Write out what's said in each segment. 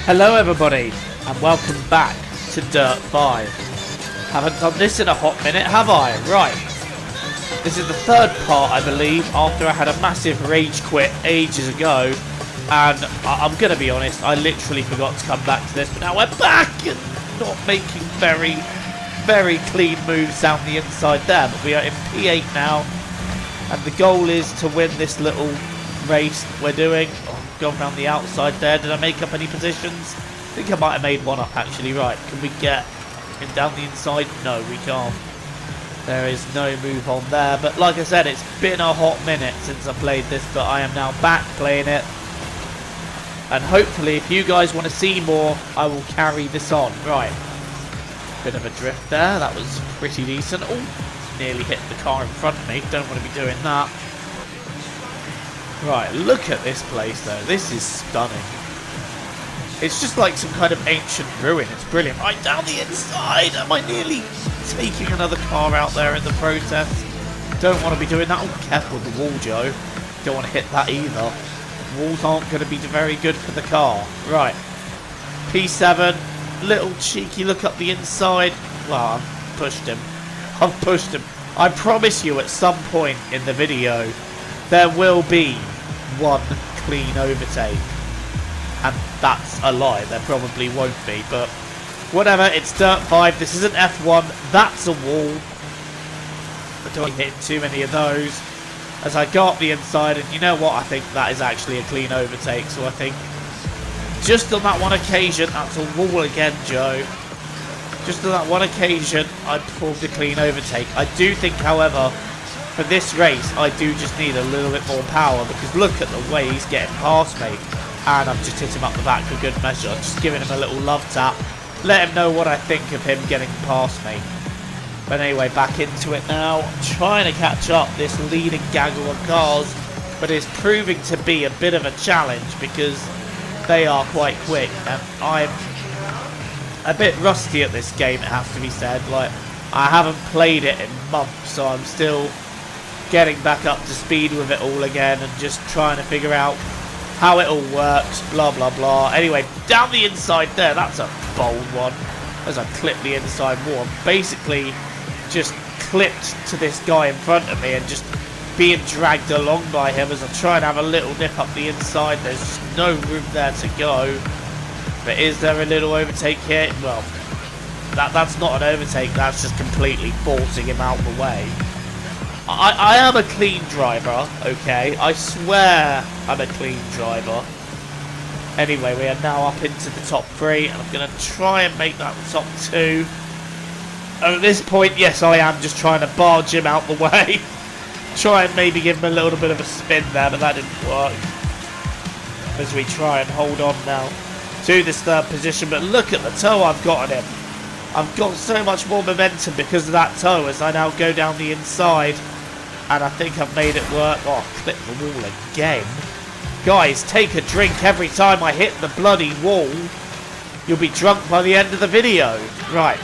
Hello everybody, and welcome back to Dirt 5. Haven't done this in a hot minute, have I? Right. This is the third part, I believe, after I had a massive rage quit ages ago. And I'm going to be honest, I literally forgot to come back to this, but now we're back and not making very clean moves down the inside there. But we are in P8 now, and the goal is to win this little race we're doing. Gone around the outside there. Did I make up any positions? I think I might have made one up actually. Right, can we get him down the inside? No, we can't. There is no move on there. But like I said, it's been a hot minute since I played this, but I am now back playing it. And hopefully, if you guys want to see more, I will carry this on. Right. Bit of a drift there. That was pretty decent. Oh, nearly hit the car in front of me. Don't want to be doing that. Right, look at this place though. This is stunning. It's just like some kind of ancient ruin. It's brilliant. Right down the inside. Am I nearly taking another car out there in the process? Don't want to be doing that. Oh, careful with the wall, Joe. Don't want to hit that either. Walls aren't going to be very good for the car. Right. P7. Little cheeky look up the inside. Well, I've pushed him. I've pushed him. I promise you at some point in the video, there will be one clean overtake, and that's a lie. There probably won't be, but whatever. It's Dirt 5. This isn't F1. That's a wall. I don't hit too many of those as I go up the inside, and you know what? I think that is actually a clean overtake. So I think just on that one occasion, that's a wall again, Joe. Just on that one occasion, I performed a clean overtake. I do think, however, for this race, I do just need a little bit more power, because look at the way he's getting past me. And I've just hit him up the back for good measure. Just giving him a little love tap. Let him know what I think of him getting past me. But anyway, back into it now. I'm trying to catch up this leading gaggle of cars, but it's proving to be a bit of a challenge because they are quite quick. And I'm a bit rusty at this game, it has to be said. Like, I haven't played it in months, so I'm still getting back up to speed with it all again and just trying to figure out how it all works, blah blah blah. Anyway, down the inside there, that's a bold one. As I clip the inside wall, I'm basically just clipped to this guy in front of me and just being dragged along by him as I try and have a little nip up the inside. There's just no room there to go. But is there a little overtake here? Well, that's not an overtake, that's just completely forcing him out of the way. I am a clean driver, okay? I swear I'm a clean driver. Anyway, we are now up into the top 3, and I'm going to try and make that the top 2. And at this point, yes, I am just trying to barge him out the way. Try and maybe give him a little bit of a spin there, but that didn't work. As we try and hold on now to this third position. But look at the toe I've got on him. I've got so much more momentum because of that toe as I now go down the inside. And I think I've made it work. Oh, clip the wall again. Guys, take a drink every time I hit the bloody wall. You'll be drunk by the end of the video. Right.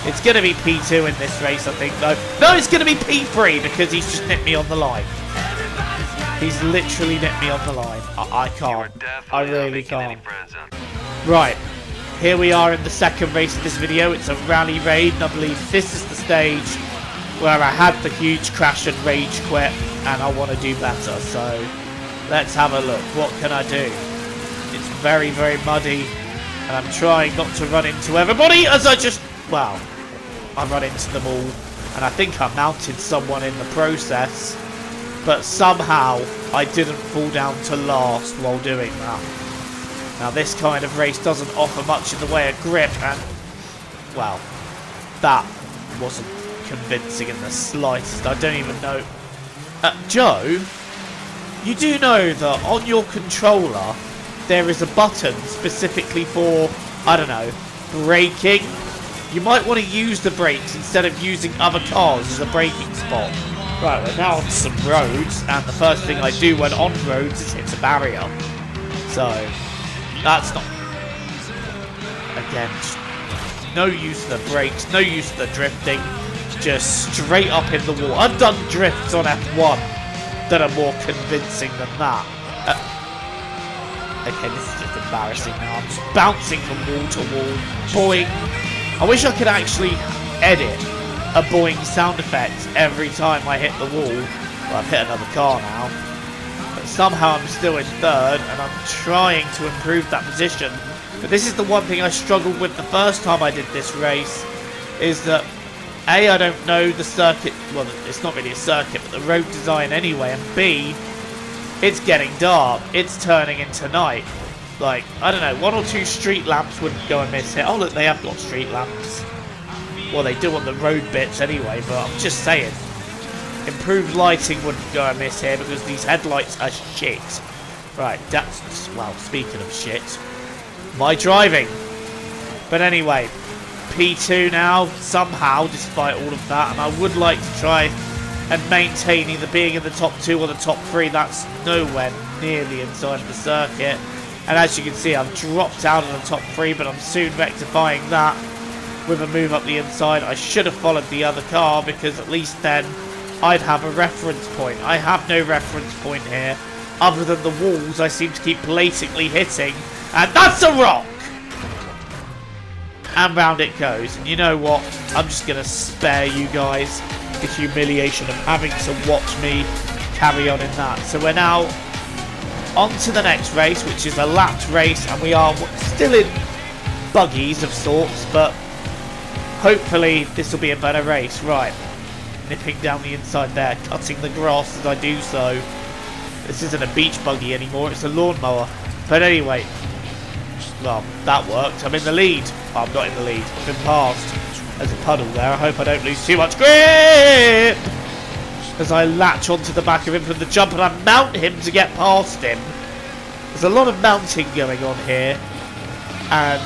It's going to be P2 in this race, I think, though. No, it's going to be P3 because he's just nipped me on the line. He's literally nipped me on the line. I can't. I really can't. Right. Here we are in the second race of this video. It's a rally raid, and I believe this is the stage where I had the huge crash and rage quit, and I want to do better. So let's have a look. What can I do? It's very muddy, and I'm trying not to run into everybody as I just, well, I run into them all, and I think I mounted someone in the process, but somehow I didn't fall down to last while doing that. Now this kind of race doesn't offer much in the way of grip, and, well, that wasn't convincing in the slightest. I don't even know. Joe, you do know that on your controller there is a button specifically for, I don't know, braking. You might want to use the brakes instead of using other cars as a braking spot. Right, we're now on some roads, and the first thing I do when on roads is hit a barrier. So that's not, again, no use of the brakes, no use of the drifting. Just straight up in the wall. I've done drifts on F1 that are more convincing than that. Okay, this is just embarrassing now. I'm just bouncing from wall to wall. Boing. I wish I could actually edit a boing sound effect every time I hit the wall. Well, I've hit another car now. But somehow I'm still in third, and I'm trying to improve that position. But this is the one thing I struggled with the first time I did this race, is that A, I don't know the circuit, well, it's not really a circuit, but the road design anyway, and B, it's getting dark. It's turning into night. Like, I don't know, 1 or 2 street lamps wouldn't go amiss here. Oh, look, they have got street lamps. Well, they do on the road bits anyway, but I'm just saying. Improved lighting wouldn't go amiss here because these headlights are shit. Right, that's, well, speaking of shit, my driving. But anyway, P2 now, somehow, despite all of that, and I would like to try and maintain either being in the top 2 or the top 3. That's nowhere near the inside of the circuit. And as you can see, I've dropped out of the top 3, but I'm soon rectifying that with a move up the inside. I should have followed the other car, because at least then I'd have a reference point. I have no reference point here, other than the walls I seem to keep blatantly hitting. And that's a rock! And round it goes. And you know what? I'm just going to spare you guys the humiliation of having to watch me carry on in that. So we're now on to the next race, which is a lapped race, and we are still in buggies of sorts, but hopefully this will be a better race. Right, nipping down the inside there, cutting the grass as I do so. This isn't a beach buggy anymore, it's a lawnmower. But anyway, well, that worked. I'm in the lead. Oh, I'm not in the lead, I've been passed. There's a puddle there. I hope I don't lose too much grip as I latch onto the back of him from the jump, and I mount him to get past him. There's a lot of mounting going on here, and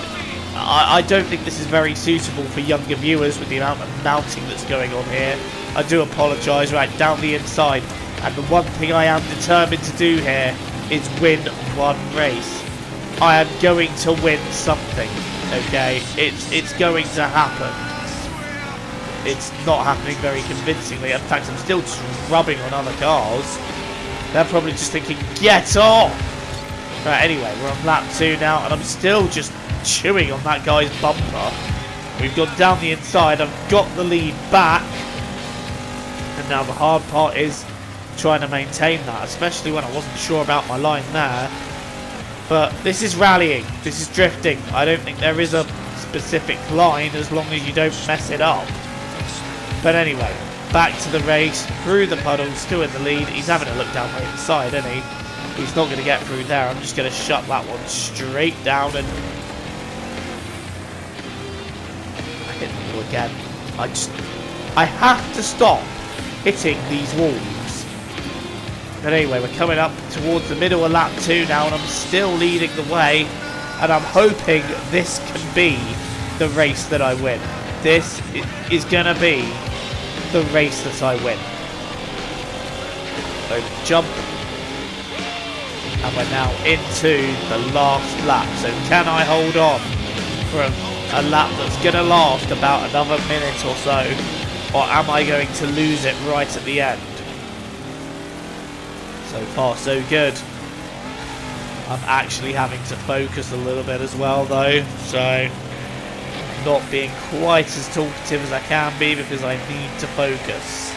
I don't think this is very suitable for younger viewers with the amount of mounting that's going on here. I do apologise. Right, down the inside, and the one thing I am determined to do here is win one race. I am going to win something, okay? It's going to happen. It's not happening very convincingly. In fact, I'm still just rubbing on other cars. They're probably just thinking, get off! Right, anyway, we're on lap 2 now, and I'm still just chewing on that guy's bumper. We've gone down the inside. I've got the lead back. And now the hard part is trying to maintain that, especially when I wasn't sure about my line there. But this is rallying. This is drifting. I don't think there is a specific line as long as you don't mess it up. But anyway, back to the race, through the puddle, still in the lead. He's having a look down the inside, isn't he? He's not going to get through there. I'm just going to shut that one straight down and I hit the wall again. I have to stop hitting these walls. But anyway, we're coming up towards the middle of lap 2 now, and I'm still leading the way, and I'm hoping this can be the race that I win. This is going to be the race that I win. Over the jump. And we're now into the last lap. So can I hold on for a lap that's going to last about another minute or so? Or am I going to lose it right at the end? So far so good. I'm actually having to focus a little bit as well though. So not being quite as talkative as I can be because I need to focus.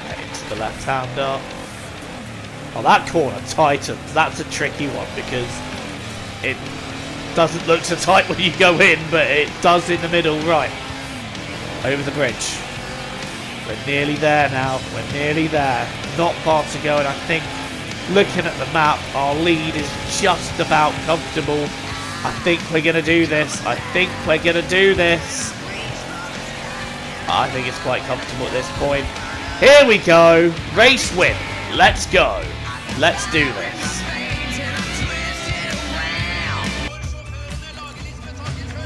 Into the left-hander. Oh, that corner tightens. That's a tricky one because it doesn't look so tight when you go in, but it does in the middle. Right. Over the bridge. We're nearly there now. We're nearly there. Not far to go, and I think looking at the map, our lead is just about comfortable. I think we're going to do this. I think we're going to do this. I think it's quite comfortable at this point. Here we go. Race win. Let's go. Let's do this.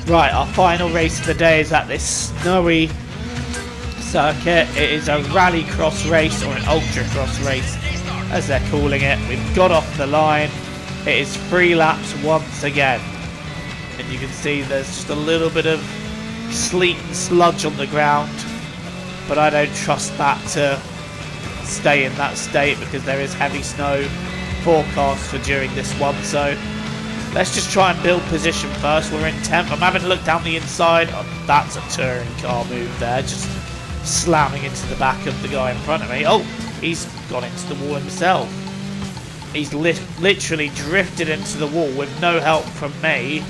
Right, our final race of the day is at this snowy circuit. It is a rallycross race, or an ultra-cross race, as they're calling it. We've got off the line. It is 3 laps once again. And you can see there's just a little bit of sleet and sludge on the ground. But I don't trust that to stay in that state because there is heavy snow forecast for during this one, so let's just try and build position first. We're in 10th. I'm having a look down the inside. Oh, that's a touring car move there, just slamming into the back of the guy in front of me. Oh, he's gone into the wall himself. He's literally drifted into the wall with no help from me.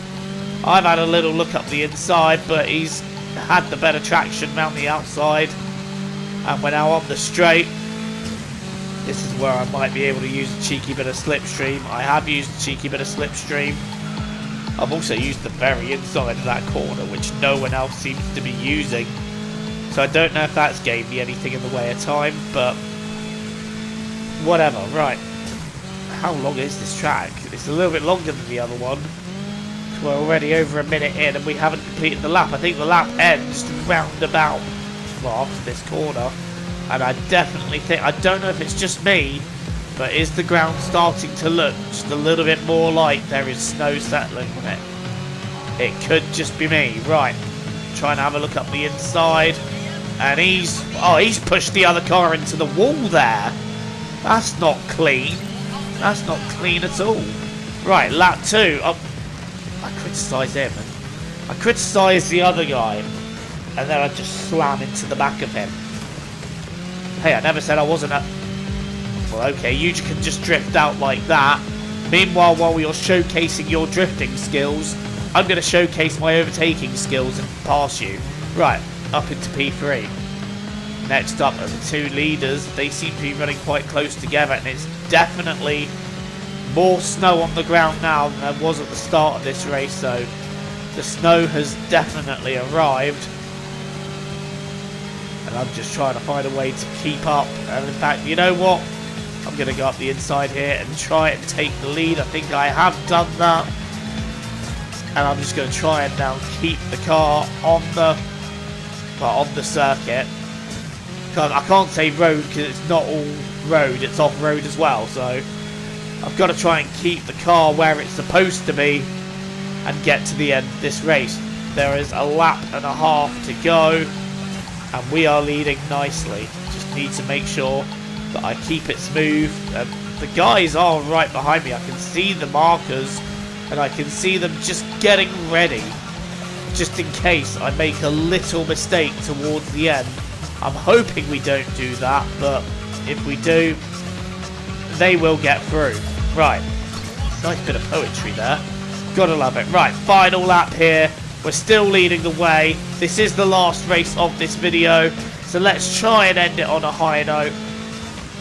I've had a little look up the inside, but he's had the better traction around the outside. And we're now on the straight. This is where I might be able to use a cheeky bit of slipstream. I have used a cheeky bit of slipstream. I've also used the very inside of that corner, which no one else seems to be using. So I don't know if that's gained me anything in the way of time, but whatever. Right. How long is this track? It's a little bit longer than the other one. We're already over a minute in and we haven't completed the lap. I think the lap ends roundabout after this corner. And I definitely think, I don't know if it's just me, but is the ground starting to look just a little bit more like there is snow settling on it? It could just be me. Right. Trying to have a look up the inside. And he's pushed the other car into the wall there. That's not clean. That's not clean at all. Right, lap 2. Oh, I criticise him. I criticise the other guy. And then I just slam into the back of him. Hey, I never said I wasn't a... Well, okay, you can just drift out like that. Meanwhile, while you're showcasing your drifting skills, I'm going to showcase my overtaking skills and pass you. Right, up into P3. Next up are the two leaders. They seem to be running quite close together, and it's definitely more snow on the ground now than there was at the start of this race, so the snow has definitely arrived. And I'm just trying to find a way to keep up. And in fact, you know what? I'm going to go up the inside here and try and take the lead. I think I have done that. And I'm just going to try and now keep the car on the circuit. I can't say road because it's not all road, it's off-road as well. So I've got to try and keep the car where it's supposed to be and get to the end of this race. There is a lap and a half to go. And we are leading nicely. Just need to make sure that I keep it smooth. The guys are right behind me. I can see the markers. And I can see them just getting ready. Just in case I make a little mistake towards the end. I'm hoping we don't do that. But if we do, they will get through. Right. Nice bit of poetry there. Gotta love it. Right. Final lap here. We're still leading the way. This is the last race of this video. So let's try and end it on a high note.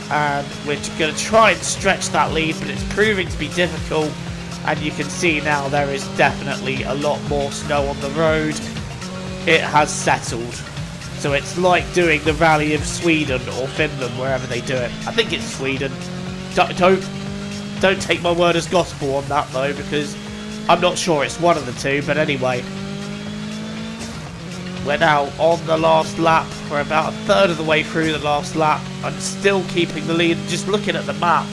And we're going to try and stretch that lead, but it's proving to be difficult. And you can see now there is definitely a lot more snow on the road. It has settled. So it's like doing the Rally of Sweden or Finland, wherever they do it. I think it's Sweden. Don't take my word as gospel on that though, because I'm not sure it's one of the two. But anyway. We're now on the last lap. We're about a third of the way through the last lap. I'm still keeping the lead. Just looking at the map,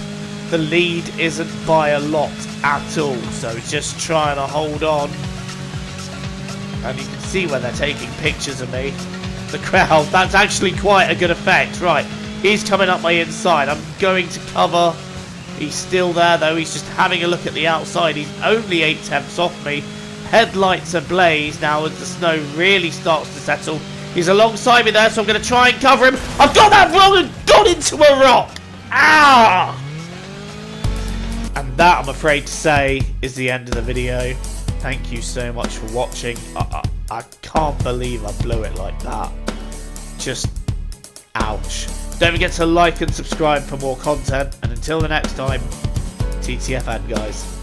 the lead isn't by a lot at all. So just trying to hold on. And you can see where they're taking pictures of me. The crowd, that's actually quite a good effect. Right, he's coming up my inside. I'm going to cover. He's still there though. He's just having a look at the outside. He's only 8/10 off me. Headlights ablaze now as the snow really starts to settle. He's alongside me there, so I'm going to try and cover him. I've got that wrong and gone into a rock. Ah! And that, I'm afraid to say, is the end of the video. Thank you so much for watching. I can't believe I blew it like that. Just, ouch. Don't forget to like and subscribe for more content. And until the next time, TTFN, guys.